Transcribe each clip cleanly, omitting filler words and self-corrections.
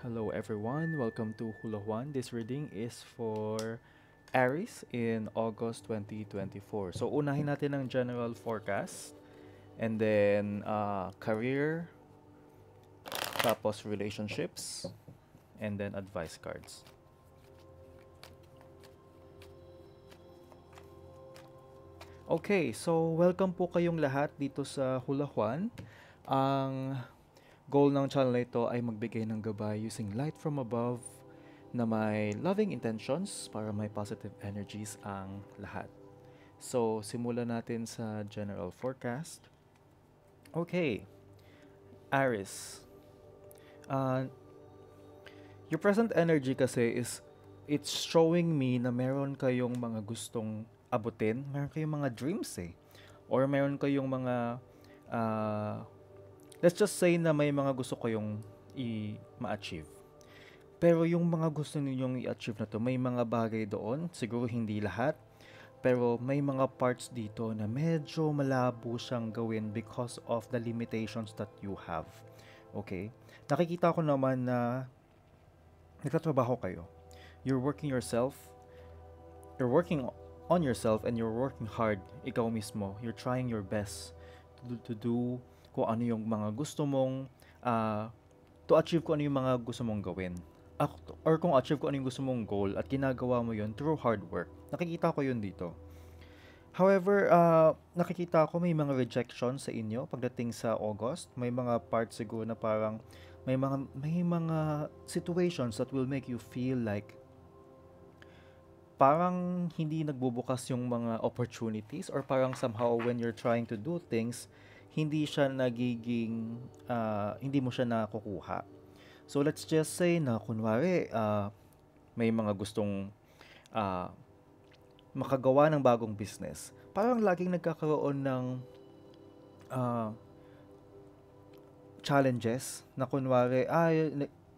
Hello everyone, welcome to Hula Juan. This reading is for Aries in August 2024. So unahin natin ang general forecast and then career, tapos relationships, and then advice cards. Okay, so welcome po kayong lahat dito sa Hula Juan. Ang goal ng channel na ito ay magbigay ng gabay using light from above na may loving intentions para may positive energies ang lahat. So, simulan natin sa general forecast. Okay, Aries. Uh, your present energy kasi is it's showing me na meron kayong mga gustong abutin, meron kayong mga dreams or meron kayong mga uh, let's just say na may mga gusto kayong ma-achieve. Pero yung mga gusto ninyong i-achieve na to, may mga bagay doon, siguro hindi lahat, pero may mga parts dito na medyo malabo siyang gawin because of the limitations that you have. Okay? Nakikita ko naman na nagtatrabaho kayo. You're working on yourself and you're working hard. Ikaw mismo, you're trying your best to do kung ano yung mga gusto mong to achieve kung ano yung mga gusto mong gawin. Or kung achieve kung ano yung gusto mong goal at ginagawa mo yun through hard work. Nakikita ko yun dito. However, nakikita ko may mga rejection sa inyo pagdating sa August. May mga parts siguro na parang may mga situations that will make you feel like parang hindi nagbubukas yung mga opportunities or parang somehow when you're trying to do things, hindi siya nagiging, hindi mo siya nakukuha. So let's just say na kunwari, may mga gustong ah, makagawa ng bagong business. Parang laging nagkakaroon ng ah, challenges na kunwari,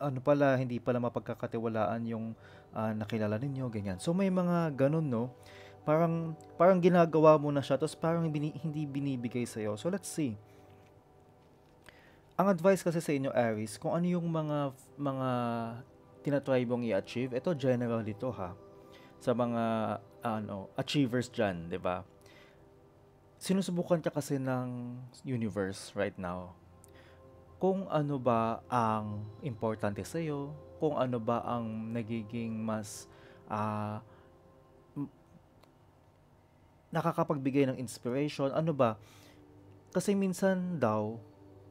ano pala, hindi pala mapagkakatiwalaan yung nakilala ninyo, ganyan. So may mga ganun, no? Parang ginagawa mo na siya, tapos parang hindi binibigay sa'yo. So let's see. Ang advice kasi sa inyo, Aries, kung ano yung mga tinatry mong i-achieve, ito general dito ha, sa mga achievers dyan, di ba? Sinusubukan ka kasi ng universe right now kung ano ba ang importante sa'yo, kung ano ba ang nagiging mas ah, nakakapagbigay ng inspiration, ano ba? Kasi minsan daw,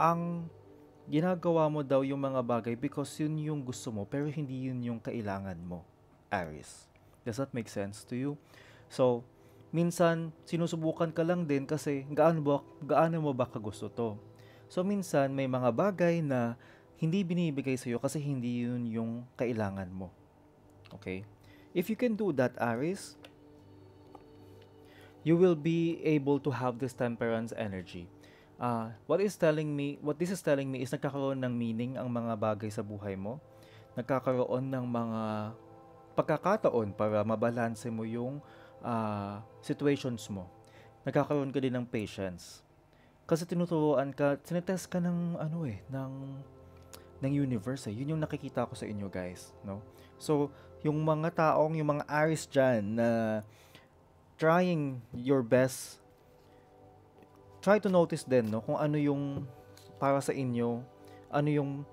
ang ginagawa mo daw yung mga bagay because yun yung gusto mo, pero hindi yun yung kailangan mo, Aries. Does that make sense to you? So, minsan, sinusubukan ka lang din kasi gaano mo ba kagusto to? So, minsan, may mga bagay na hindi binibigay sa'yo kasi hindi yun yung kailangan mo. Okay? If you can do that, Aries, you will be able to have this temperance energy. What this is telling me is nagkakaroon ng meaning ang mga bagay sa buhay mo. Nagkakaroon ng mga pagkakataon para mabalanse mo yung situations mo. Nagkakaroon ka din ng patience. Kasi tinetest ka ng ng universe eh. Yun yung nakikita ko sa inyo guys, no? So, yung mga Aries diyan na trying your best, try to notice din, no, kung ano yung para sa inyo, ano yung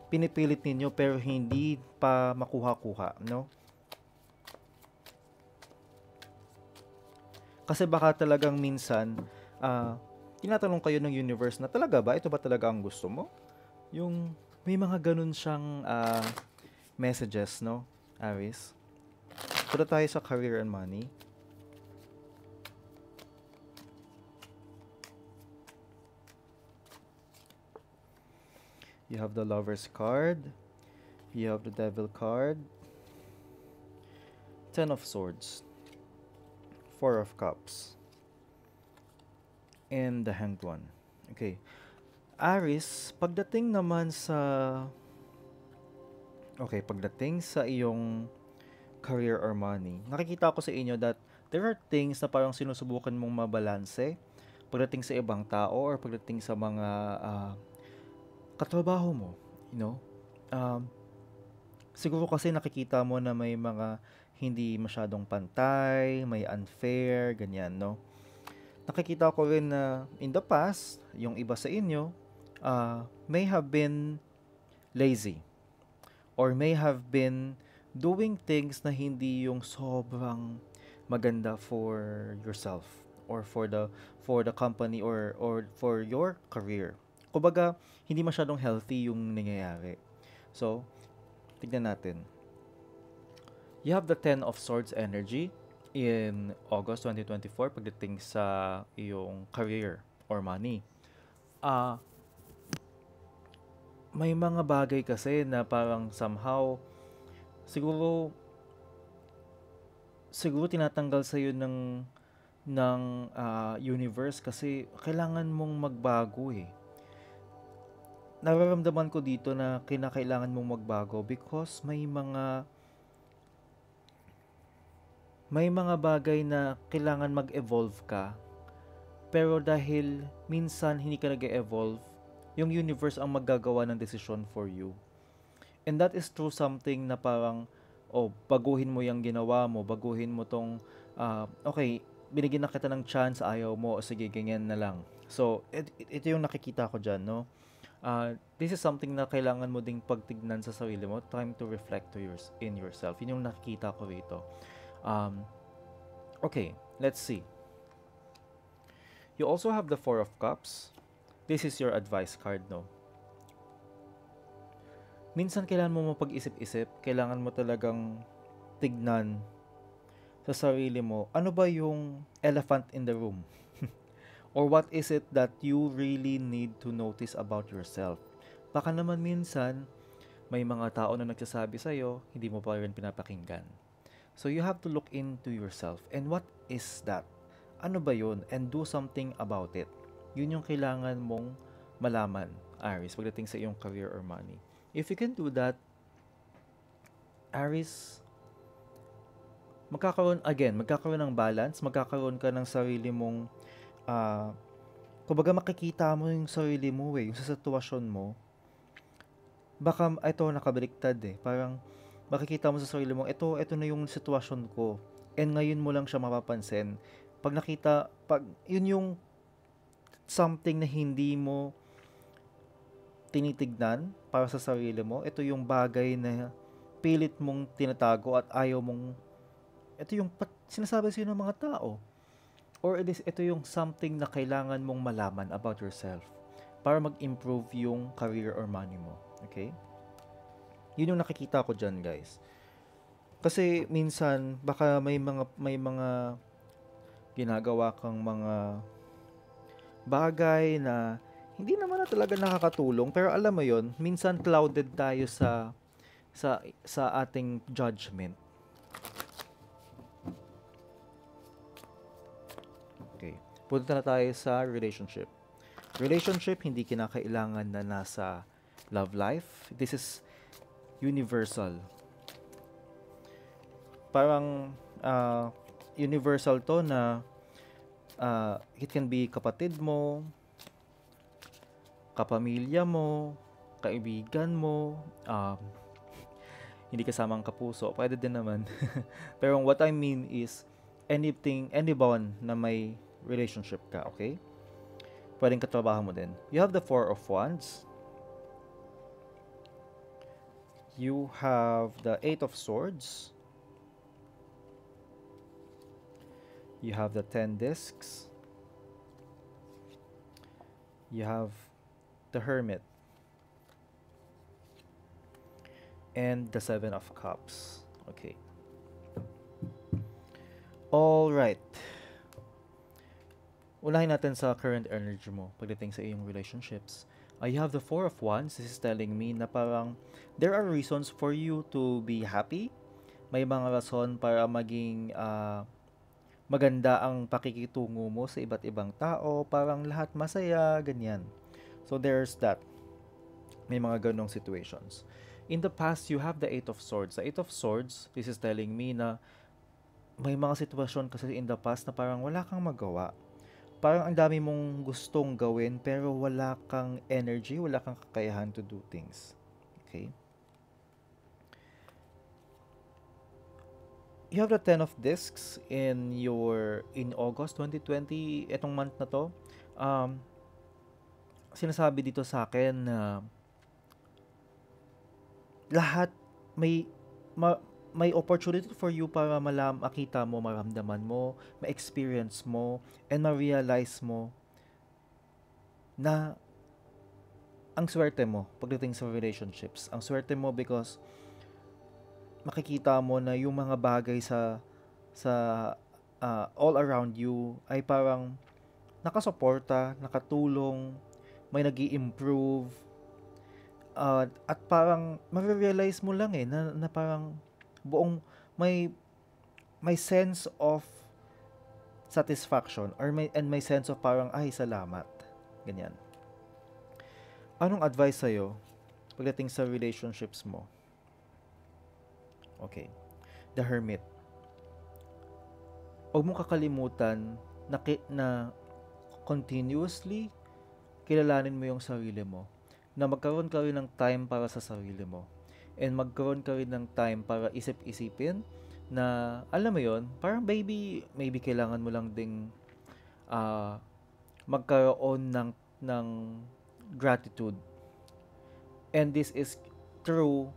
pinipilit ninyo pero hindi pa makuha-kuha, no? Kasi baka talagang minsan, tinatanong kayo ng universe na talaga ba? Ito ba talaga ang gusto mo? Yung may mga ganun siyang messages, no, Aries? Punta tayo sa career and money. You have the Lover's card. You have the Devil card. Ten of Swords. Four of Cups. And the Hanged One. Okay. Aries, pagdating naman sa iyong career or money, nakikita ko sa inyo that there are things na parang sinusubukan mong mabalanse pagdating sa ibang tao or pagdating sa mga katrabaho mo, you know. Siguro kasi nakikita mo na may mga hindi masyadong pantay, may unfair, ganyan, no? Nakikita ko rin na in the past, yung iba sa inyo, may have been lazy or may have been doing things na hindi yung sobrang maganda for yourself or for the company or for your career. Kumbaga, hindi masyadong healthy yung nangyayari. So, tignan natin. You have the Ten of Swords energy in August 2024 pagdating sa iyong career or money. Ah, may mga bagay kasi na parang somehow siguro siguro tinatanggal sa ng universe kasi kailangan mong magbago eh. Nararamdaman ko dito na kinakailangan mong magbago because may mga bagay na kailangan mag-evolve ka, pero dahil minsan hindi ka nag-evolve, yung universe ang maggagawa ng desisyon for you. And that is true something na parang, oh, baguhin mo yung ginawa mo, baguhin mo tong, okay, binigyan na kita ng chance, ayaw mo, o sige, ganyan na lang. So, ito yung nakikita ko dyan, no? This is something na kailangan mo ding pagtignan sa sarili mo, time to reflect in yourself. Yun yung nakikita ko rito. Okay, let's see. You also have the Four of Cups. This is your advice card, no? Minsan kailangan mo mapag-isip-isip, kailangan mo talagang tignan sa sarili mo, ano ba yung elephant in the room? Or what is it that you really need to notice about yourself? Baka naman minsan, may mga tao na nagsasabi sa'yo, hindi mo pa rin pinapakinggan. So you have to look into yourself. And what is that? Ano ba yun? And do something about it. Yun yung kailangan mong malaman, Aries, pagdating sa iyong career or money. If you can do that, Aries, magkakaroon ng balance, magkakaroon ka ng sarili mong, kumbaga makikita mo yung sarili mo yung sa sitwasyon mo. Baka ito nakabaliktad parang makikita mo sa sarili mo, ito na yung sitwasyon ko. And ngayon mo lang siya mapapansin. Pag yun yung something na hindi mo tinitignan para sa sarili mo, ito yung bagay na pilit mong tinatago at ayaw mong, ito yung sinasabi sa'yo ng mga tao. Or ito yung something na kailangan mong malaman about yourself para mag-improve yung career or money mo. Okay? Yun yung nakikita ko dyan, guys. Kasi minsan, baka may mga ginagawa kang mga bagay na hindi naman na talaga nakakatulong, pero alam mo yon, minsan clouded tayo sa ating judgment. Okay. Punta na tayo sa relationship. Relationship, hindi kinakailangan na nasa love life. This is universal. Parang universal to na it can be kapatid mo, kapamilya mo, kaibigan mo, hindi kasamang kapuso, pwede din naman. Pero what I mean is, anyone na may relationship ka, okay? Pwedeng katrabaho mo din. You have the Four of Wands. You have the Eight of Swords. You have the 10 discs. You have the Hermit. And the Seven of Cups. Okay. All right. Unahin natin sa current energy mo pagdating sa iyong relationships. You have the Four of Wands. This is telling me na parang there are reasons for you to be happy. May mga rason para maging maganda ang pakikitungo mo sa iba't ibang tao. Parang lahat masaya, ganyan. So there's that. May mga ganong situations. In the past, you have the Eight of Swords. The Eight of Swords, this is telling me na may mga sitwasyon kasi in the past na parang wala kang magawa. Parang ang dami mong gustong gawin pero wala kang energy, wala kang kakayahan to do things. Okay? you have the 10 of discs in August 2020, etong month na to. Um, Sinasabi dito sa akin na lahat may ma, may opportunity for you para makita mo, maramdaman mo, ma-experience mo, and ma-realize mo na ang swerte mo pagdating sa relationships. Ang swerte mo because makikita mo na yung mga bagay sa all around you ay parang nakasuporta, nakatulong, may nag-i-improve, at parang ma-realize mo lang na parang buong may may sense of satisfaction or may sense of parang ay salamat. Ganyan. Anong advice sa'yo pagdating sa relationships mo? Okay. The Hermit. Huwag mong kakalimutan na continuously kilalanin mo yung sarili mo. Na magkaroon ka rin ng time para sa sarili mo. And magkaroon ka rin ng time para isip-isipin na, alam mo yon, parang maybe kailangan mo lang ding magkaroon ng gratitude. And this is true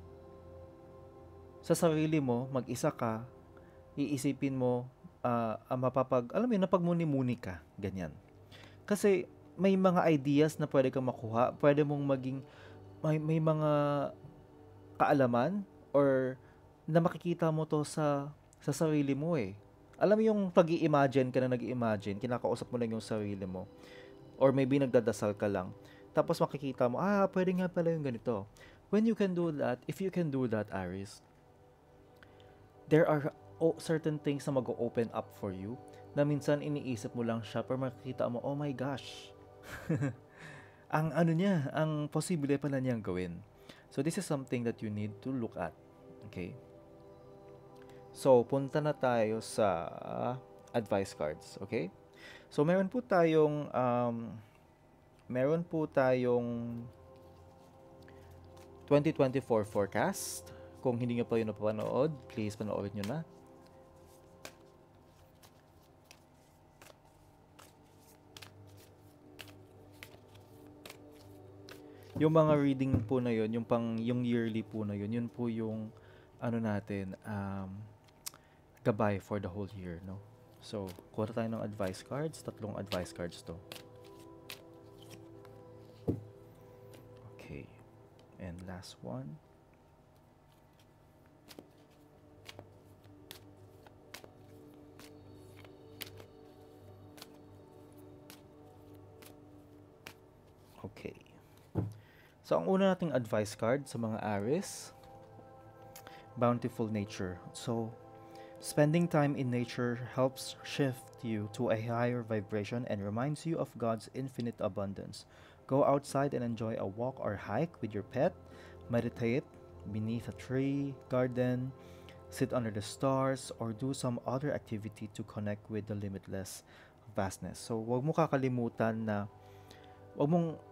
sa sarili mo, mag-isa ka, iisipin mo, alam mo yun, napagmuni-muni ka, ganyan. Kasi may mga ideas na pwede kang makuha, pwede mong may mga kaalaman or na makikita mo to sa sarili mo eh. Alam mo yung pag-i-imagine ka na nag-i-imagine, kinakausap mo lang yung sarili mo. Or maybe nagdadasal ka lang. Tapos makikita mo, pwede nga pala yung ganito. When you can do that, if you can do that, Aries, there are certain things na mag-open up for you na minsan iniisip mo lang siya pero makikita mo, oh my gosh, ang posible pala niyang gawin. So this is something that you need to look at. Okay? So, punta na tayo sa advice cards. Okay? So, meron po tayong 2024 forecast. Kung hindi nyo pa yun napapanood, please panoorin nyo na. Yung mga reading po na yun, yung yearly po na yun po yung natin, gabay for the whole year, no? So, kuha tayo ng advice cards. 3 advice cards to. Okay. And last one. Okay. So, ang una nating advice card sa mga Aries, bountiful nature. So, spending time in nature helps shift you to a higher vibration and reminds you of God's infinite abundance. Go outside and enjoy a walk or hike with your pet, meditate beneath a tree, garden, sit under the stars, or do some other activity to connect with the limitless vastness. So, wag mo kakalimutan na wag mong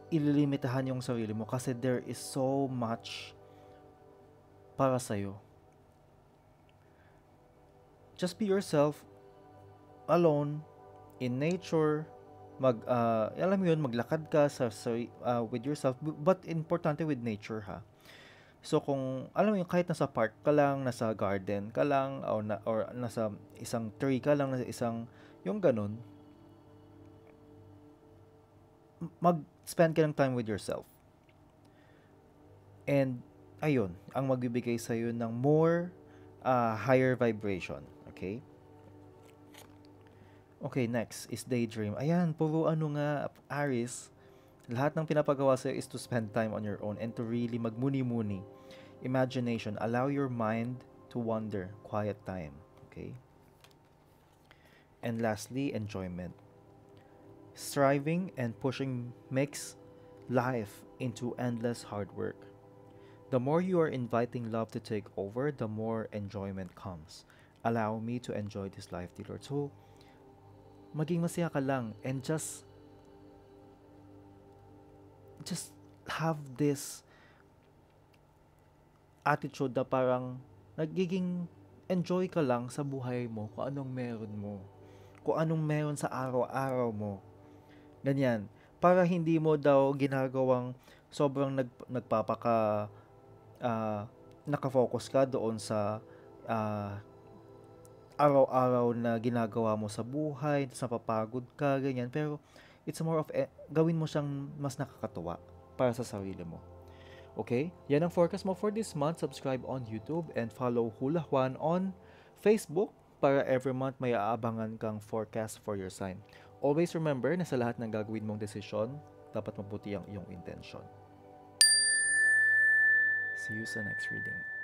ililimitahan yung sarili mo kasi there is so much para sa'yo. Just be yourself, alone, in nature, alam mo yun, maglakad ka with yourself, but importante with nature ha. So kung, alam mo yun, kahit nasa park ka lang, nasa garden ka lang, or nasa isang tree ka lang, nasa isang, yung ganun, mag-spend ka ng time with yourself. And, ayun, ang magbibigay sa'yo ng more higher vibration. Okay? Okay, next is daydream. Ayan, puro nga, Aries, lahat ng pinapagawa sa'yo is to spend time on your own and to really magmuni-muni. Imagination, allow your mind to wander. Quiet time. Okay? And lastly, enjoyment. Striving and pushing makes life into endless hard work. The more you are inviting love to take over, the more enjoyment comes. Allow me to enjoy this life, dear Lord. So, maging masaya ka lang and just have this attitude na parang nagiging enjoy ka lang sa buhay mo, kung anong meron mo. Kung anong meron sa araw-araw mo. Ganyan. Para hindi mo daw ginagawang sobrang nagpapaka ah, naka-focus ka doon sa ah, araw-araw na ginagawa mo sa buhay, sa napapagod ka, ganyan. Pero it's more of gawin mo siyang mas nakakatuwa para sa sarili mo. Okay? Yan ang forecast mo for this month. Subscribe on YouTube and follow Hula Juan on Facebook para every month may aabangan kang forecast for your sign. Always remember na sa lahat ng gagawin mong desisyon, dapat mabuti ang iyong intention. See you sa next reading.